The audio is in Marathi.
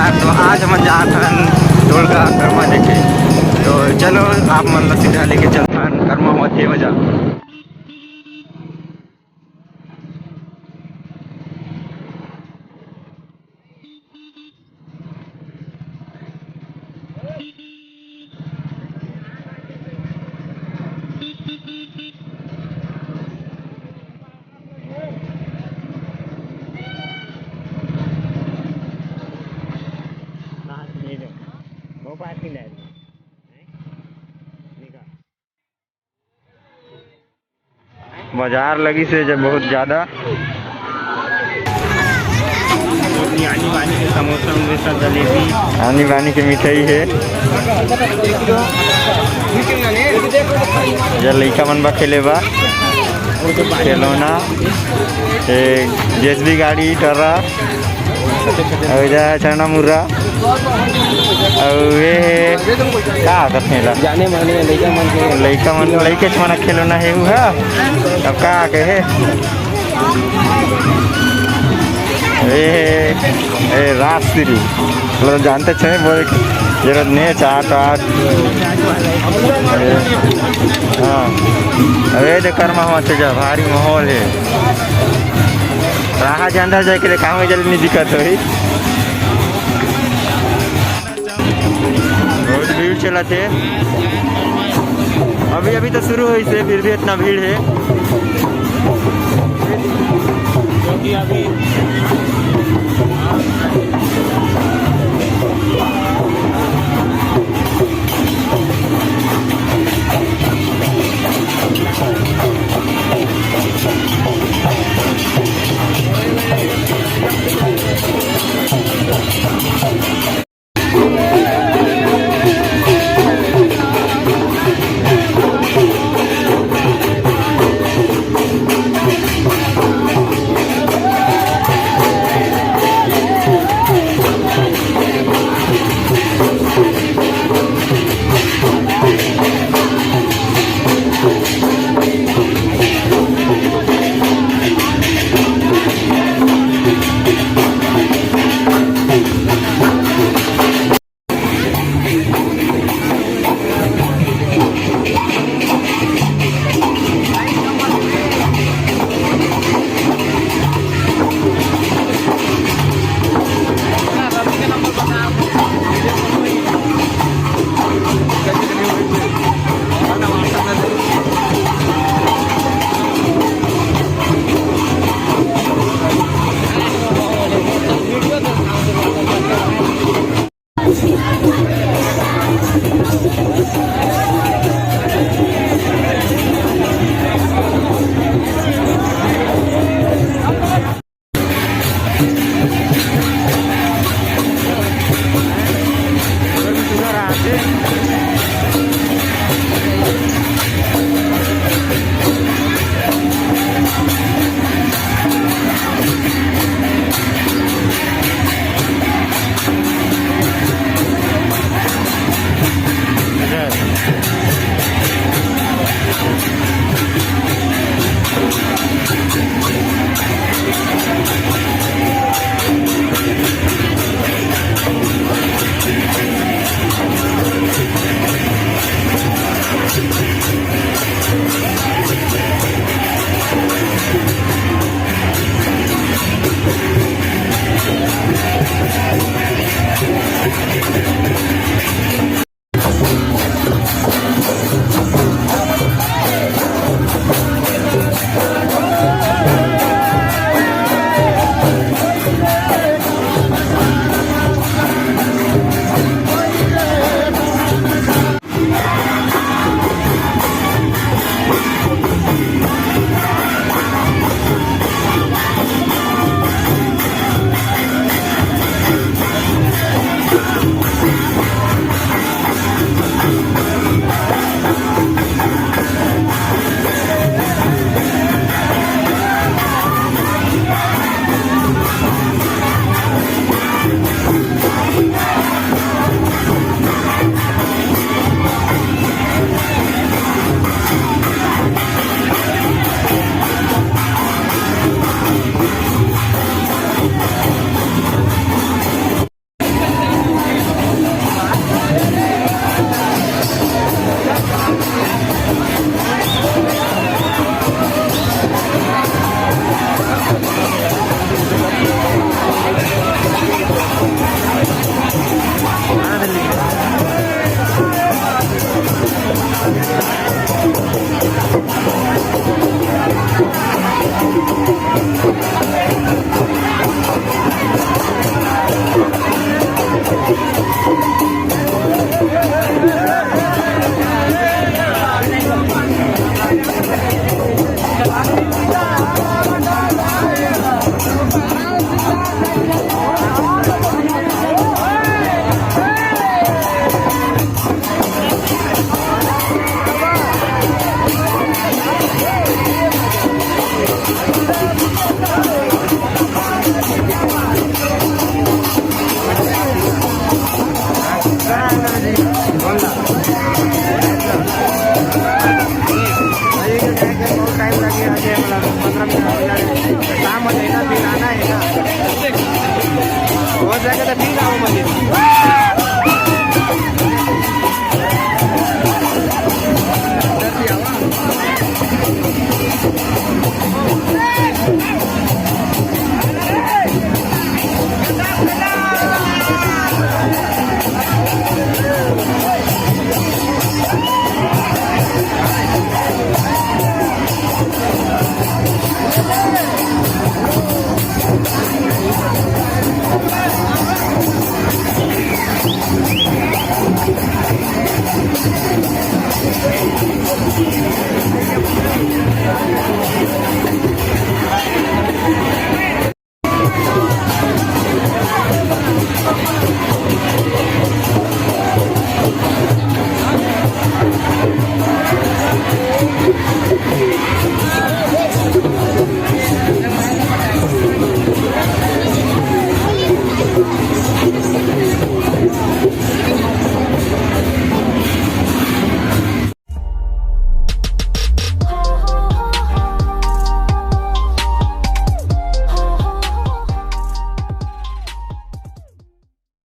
यार। तो आज हम जा थन ढोलका कर्मा देखे। तो चलो आप मन सीधा लेके चलथन कर्मा मध्य बजा। बाजार लगी से जब बहुत ज़्यादा आनी बानी के समोसा वमोसा जलेबी आनी बानी के मिठाई है। ये लड़का मन बा खेले बा खिलौना जेसबी गाड़ी टरा चना मुर्रा का जाने माने लड़के मन खिलौना है अब का कहे राष्ट्रीय मतलब जानते छे बोल जरूरत नहीं है चाट वाट। हाँ अरे देख कर्मा हुआ जा भारी माहौल है। राह के अंदर जाके काम में जल्दी नहीं दिक्कत हुई। बहुत भीड़ चला थे अभी तो शुरू हुई से फिर भी इतना भीड़ है क्योंकि अभी